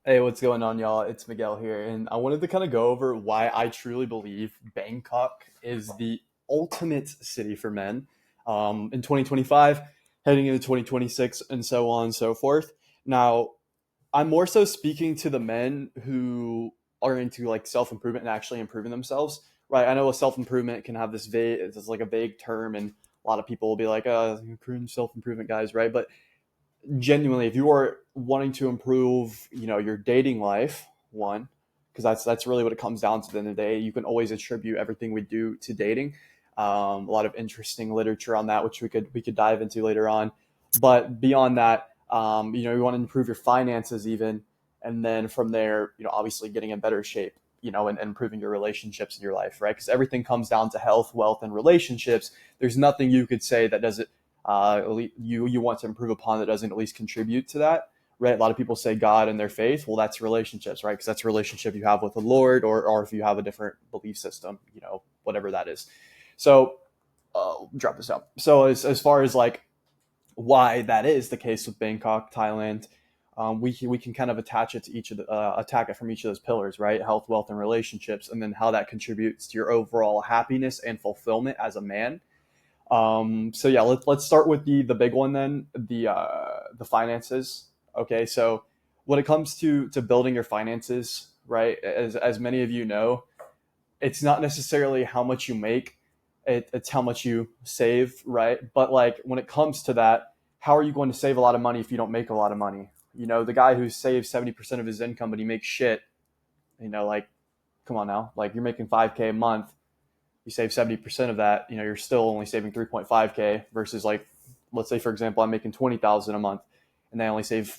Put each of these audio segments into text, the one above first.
Hey, what's going on, y'all? It's Miguel here, and I wanted to kind of go over why I truly believe Bangkok is the ultimate city for men in 2025, heading into 2026, and so on and so forth. Now, I'm more so speaking to the men who are into like self improvement and actually improving themselves, right? I know a self improvement can have this vague, it's like a vague term, and a lot of people will be like, "Oh, self improvement guys," right? But genuinely, if you are wanting to improve, your dating life, one, because that's really what it comes down to. At the end of the day, you can always attribute everything we do to dating. A lot of interesting literature on that, which we could dive into later on. But beyond that, you want to improve your finances even, and then from there, obviously getting in better shape, and improving your relationships in your life, right? Because everything comes down to health, wealth, and relationships. There's nothing you could say that doesn't you want to improve upon that doesn't at least contribute to that, right? A lot of people say God and their faith. Well, that's relationships, right? Because that's a relationship you have with the Lord, or if you have a different belief system, whatever that is. So drop this down. So as far as like why that is the case with Bangkok, Thailand, we can kind of attach it to each of the attack it from each of those pillars, right? Health, wealth, and relationships, and then how that contributes to your overall happiness and fulfillment as a man. So yeah, let's start with the big one then, the finances. Okay, so when it comes to building your finances, right, as many of you know, it's not necessarily how much you make, it's how much you save, right? But like when it comes to that, how are you going to save a lot of money if you don't make a lot of money? The guy who saves 70% of his income but he makes shit, like come on now, like you're making 5K a month, you save 70% of that, you're still only saving 3.5K versus like, let's say, for example, I'm making 20,000 a month and I only save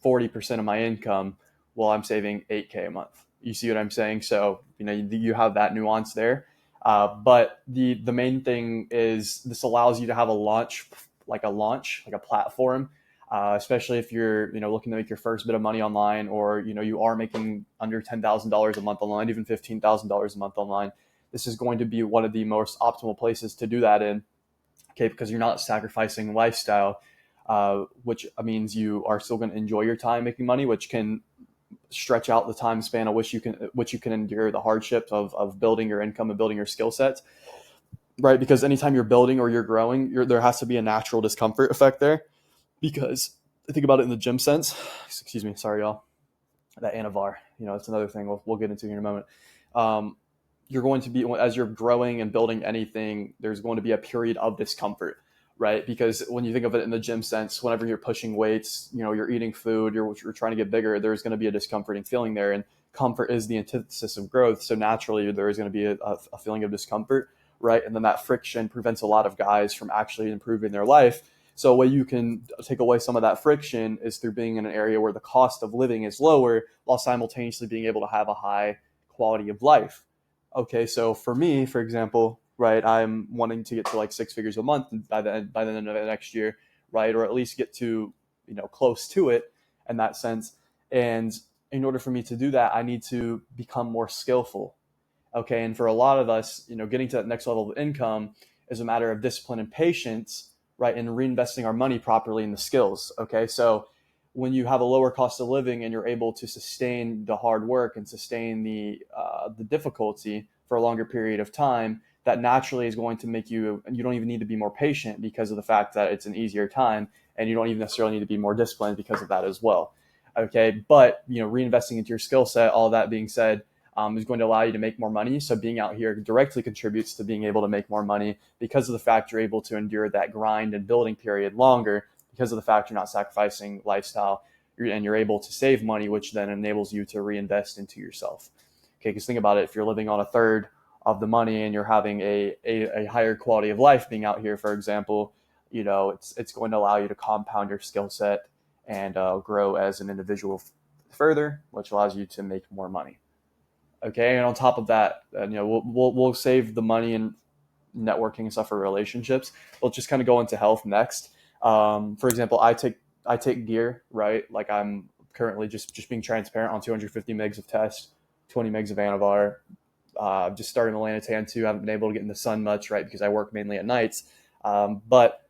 40% of my income. Well, I'm saving 8K a month. You see what I'm saying? So, you have that nuance there. But the main thing is this allows you to have like a platform, especially if you're looking to make your first bit of money online, or you are making under $10,000 a month online, even $15,000 a month online. This is going to be one of the most optimal places to do that in, okay, because you're not sacrificing lifestyle, which means you are still going to enjoy your time making money, which can stretch out the time span of which you can endure the hardships of building your income and building your skill sets, right? Because anytime you're building or you're growing, there has to be a natural discomfort effect there. Because think about it in the gym sense. Excuse me, sorry y'all. That anavar, it's another thing we'll get into here in a moment. Um, you're going to be, as you're growing and building anything, there's going to be a period of discomfort, right? Because when you think of it in the gym sense, whenever you're pushing weights, you're eating food, you're trying to get bigger, there's going to be a discomforting feeling there. And comfort is the antithesis of growth. So naturally, there is going to be a feeling of discomfort, right? And then that friction prevents a lot of guys from actually improving their life. So a way you can take away some of that friction is through being in an area where the cost of living is lower while simultaneously being able to have a high quality of life. Okay, so for me, for example, right, I'm wanting to get to like six figures a month by the end of the next year, right, or at least get to close to it in that sense. And in order for me to do that, I need to become more skillful. Okay, and for a lot of us, getting to that next level of income is a matter of discipline and patience, right, and reinvesting our money properly in the skills. Okay, so when you have a lower cost of living and you're able to sustain the hard work and sustain the difficulty for a longer period of time, that naturally is going to make you don't even need to be more patient because of the fact that it's an easier time, and you don't even necessarily need to be more disciplined because of that as well. Okay, but reinvesting into your skill set, all that being said, is going to allow you to make more money. So being out here directly contributes to being able to make more money because of the fact you're able to endure that grind and building period longer, because of the fact you're not sacrificing lifestyle, and you're able to save money, which then enables you to reinvest into yourself. Okay, because think about it, if you're living on a third of the money and you're having a higher quality of life being out here, for example, it's going to allow you to compound your skill set and grow as an individual further, which allows you to make more money. Okay, and on top of that, we'll save the money and networking and stuff for relationships. We'll just kind of go into health next. For example, I take gear, right? Like I'm currently just being transparent on 250 megs of test, 20 megs of Anavar. Just starting Melanotan 2. Haven't been able to get in the sun much, right? Because I work mainly at nights. But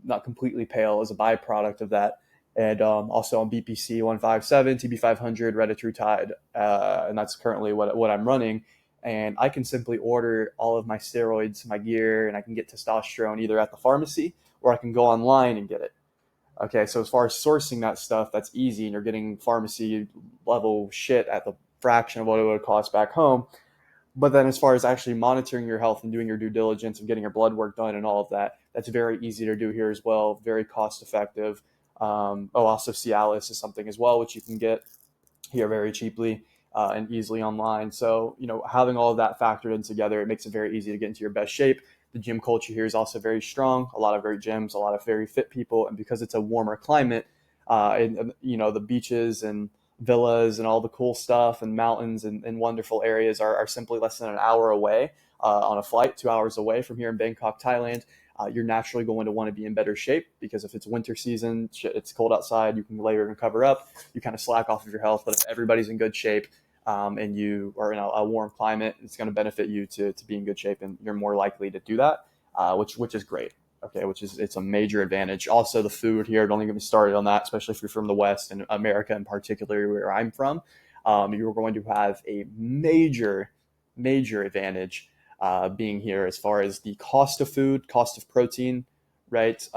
not completely pale as a byproduct of that. and also on BPC 157, TB 500, Reddit True Tide, and that's currently what I'm running. And I can simply order all of my steroids, my gear, and I can get testosterone either at the pharmacy or I can go online and get it. Okay, so as far as sourcing that stuff, that's easy, and you're getting pharmacy level shit at the fraction of what it would cost back home. But then as far as actually monitoring your health and doing your due diligence and getting your blood work done and all of that, that's very easy to do here as well, very cost effective. Also Cialis is something as well, which you can get here very cheaply and easily online. So, having all of that factored in together, it makes it very easy to get into your best shape. The gym culture here is also very strong. A lot of great gyms, a lot of very fit people, and because it's a warmer climate, the beaches and villas and all the cool stuff and mountains and wonderful areas are simply less than an hour away on a flight, 2 hours away from here in Bangkok, Thailand. You're naturally going to want to be in better shape because if it's winter season, it's cold outside, you can layer and cover up, you kind of slack off of your health. But if everybody's in good shape and you are in a warm climate, it's going to benefit you to be in good shape, and you're more likely to do that, which is great. Okay, it's a major advantage. Also, the food here, don't even get me started on that, especially if you're from the West and America in particular, where I'm from. You're going to have a major advantage being here as far as the cost of food, cost of protein, right?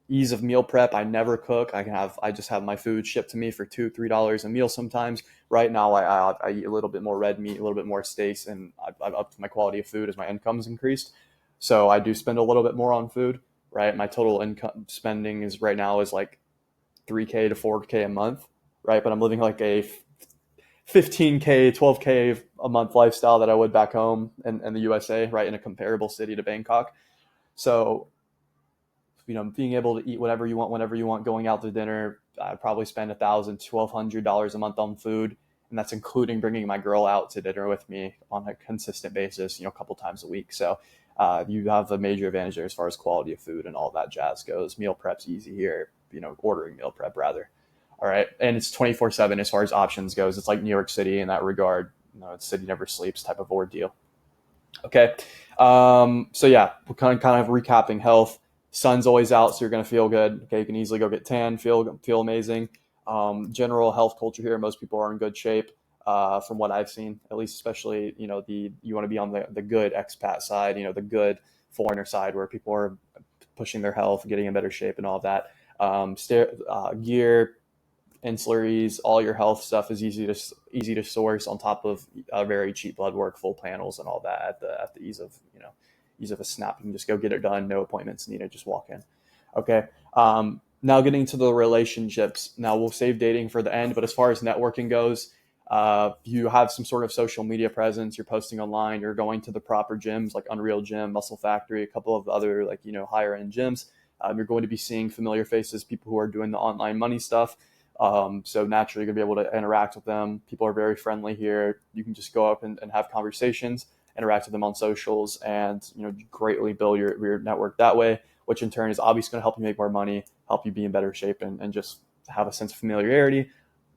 Ease of meal prep. I never cook. I just have my food shipped to me for $2-3 a meal sometimes. Right now, I eat a little bit more red meat, a little bit more steaks, and I've upped my quality of food as my income's increased. So I do spend a little bit more on food, right? My total income spending is right now is like 3K to 4K a month, right? But I'm living like a 15K, 12K a month lifestyle that I would back home in the USA, right? In a comparable city to Bangkok. So, being able to eat whatever you want, whenever you want, going out to dinner, I probably spend $1,000 to $1,200 a month on food. And that's including bringing my girl out to dinner with me on a consistent basis, a couple times a week. So you have a major advantage there as far as quality of food and all that jazz goes. Meal prep's easy here, ordering meal prep rather. All right. And it's 24/7 as far as options goes. It's like New York City in that regard. The city never sleeps type of ordeal. Okay. So yeah, we're kind of recapping health. Sun's always out, so you're going to feel good. Okay. You can easily go get tan, feel amazing. General health culture here, most people are in good shape. From what I've seen, at least, especially, you want to be on the good expat side, the good foreigner side where people are pushing their health, getting in better shape and all of that. Gear, ancillaries, all your health stuff is easy to source on top of very cheap blood work, full panels and all that at the ease of a snap. You can just go get it done. No appointments needed. Just walk in. Okay. Now getting to the relationships. Now we'll save dating for the end, but as far as networking goes, you have some sort of social media presence, you're posting online, you're going to the proper gyms like Unreal Gym, Muscle Factory, a couple of other higher end gyms. You're going to be seeing familiar faces, people who are doing the online money stuff. So naturally you're going to be able to interact with them. People are very friendly here. You can just go up and have conversations, interact with them on socials, and greatly build your network that way, which in turn is obviously going to help you make more money, help you be in better shape, and just have a sense of familiarity.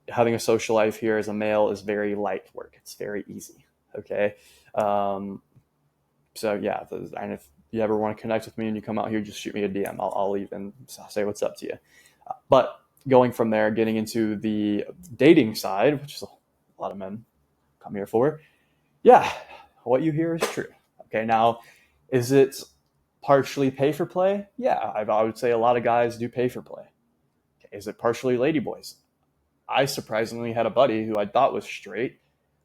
Having a social life here as a male is very light work. It's very easy. Okay. So yeah, and if you ever want to connect with me and you come out here, just shoot me a DM. I'll leave and say what's up to you. But going from there, getting into the dating side, which is a lot of men come here for. Yeah, what you hear is true. Okay, now, is it partially pay for play? Yeah, I would say a lot of guys do pay for play. Okay, is it partially ladyboys? I surprisingly had a buddy who I thought was straight.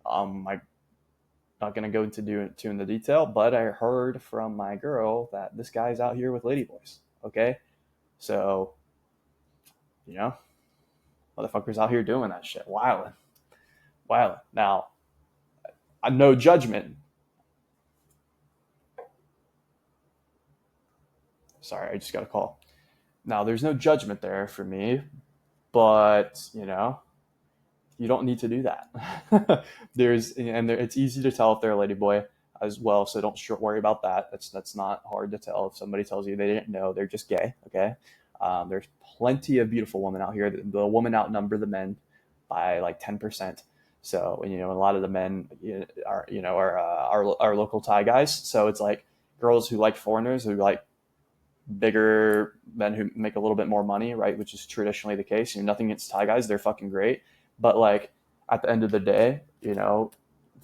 I'm not going to go into too in the detail, but I heard from my girl that this guy's out here with ladyboys. Okay, so motherfuckers out here doing that shit, wilding. Now, no judgment. Sorry, I just got a call. Now, there's no judgment there for me, but you don't need to do that. It's easy to tell if they're a ladyboy as well, so don't worry about that. That's not hard to tell. If somebody tells you they didn't know, they're just gay. Okay, there's plenty of beautiful women out here. The women outnumber the men by like 10%. So a lot of the men are our local Thai guys. So it's like girls who like foreigners, who like bigger men who make a little bit more money, right? Which is traditionally the case. Nothing against Thai guys, they're fucking great, but like at the end of the day, if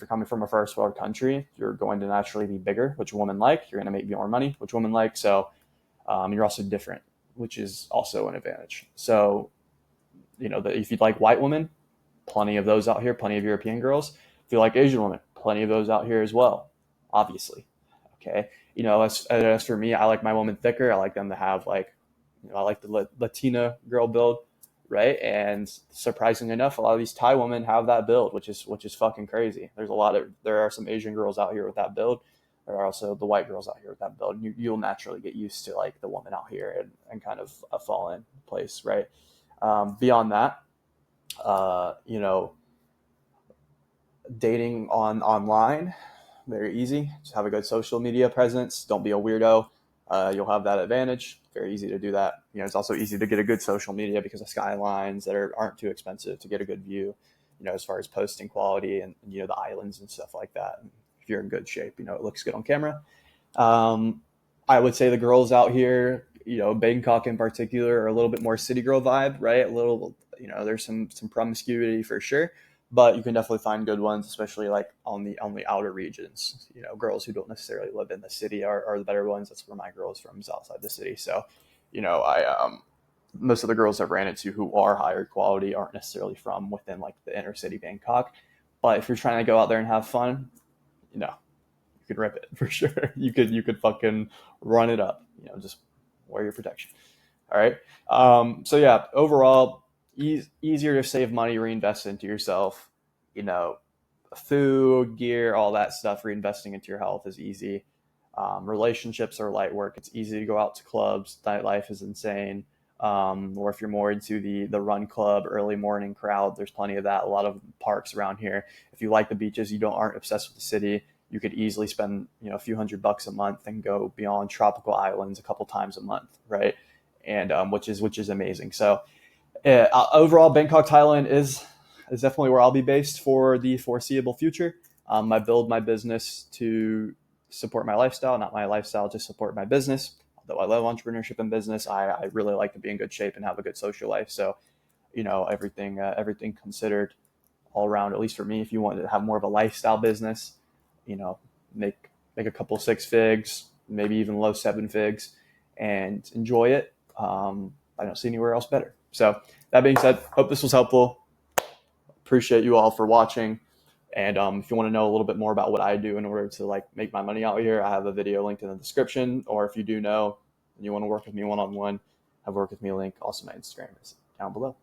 you're coming from a first world country, you're going to naturally be bigger, which women like. You're going to make more money, which women like. So you're also different, which is also an advantage. So if you'd like white women, plenty of those out here, plenty of European girls. If you like Asian women, plenty of those out here as well, obviously. Okay. As for me, I like my women thicker. I like them to have I like the Latina girl build, right? And surprisingly enough, a lot of these Thai women have that build, which is fucking crazy. There are some Asian girls out here with that build. There are also the white girls out here with that build. You'll naturally get used to like the woman out here and kind of fall in place, right? Beyond that, you know, dating online, very easy. Just have a good social media presence. Don't be a weirdo. You'll have that advantage. Very easy to do that. It's also easy to get a good social media because of skylines that aren't too expensive to get a good view. As far as posting quality and the islands and stuff like that. And if you're in good shape, it looks good on camera. Um, I would say the girls out here, Bangkok in particular, are a little bit more city girl vibe, right? A little, there's some promiscuity for sure, but you can definitely find good ones, especially like on the outer regions. Girls who don't necessarily live in the city are the better ones. That's where my girl is from, is outside the city. So, I most of the girls I've ran into who are higher quality aren't necessarily from within like the inner city Bangkok. But if you're trying to go out there and have fun, you could rip it for sure. You could fucking run it up. Just wear your protection. All right. So yeah, overall, easier to save money, reinvest into yourself. You know, food, gear, all that stuff. Reinvesting into your health is easy. Relationships are light work. It's easy to go out to clubs. Nightlife is insane. Or if you're more into the run club, early morning crowd, there's plenty of that. A lot of parks around here. If you like the beaches, aren't obsessed with the city, you could easily spend a few $100 a month and go beyond tropical islands a couple times a month, right? And which is amazing. So overall, Bangkok, Thailand is definitely where I'll be based for the foreseeable future. I build my business to support my lifestyle, not my lifestyle to support my business. Although I love entrepreneurship and business, I really like to be in good shape and have a good social life. So, everything considered, all around, at least for me, if you want to have more of a lifestyle business, you know, make a couple six figs, maybe even low seven figs, and enjoy it. I don't see anywhere else better. So that being said, hope this was helpful. Appreciate you all for watching. And if you want to know a little bit more about what I do in order to like make my money out here, I have a video linked in the description. Or if you do know and you want to work with me one-on-one, have a work with me link. Also, my Instagram is down below.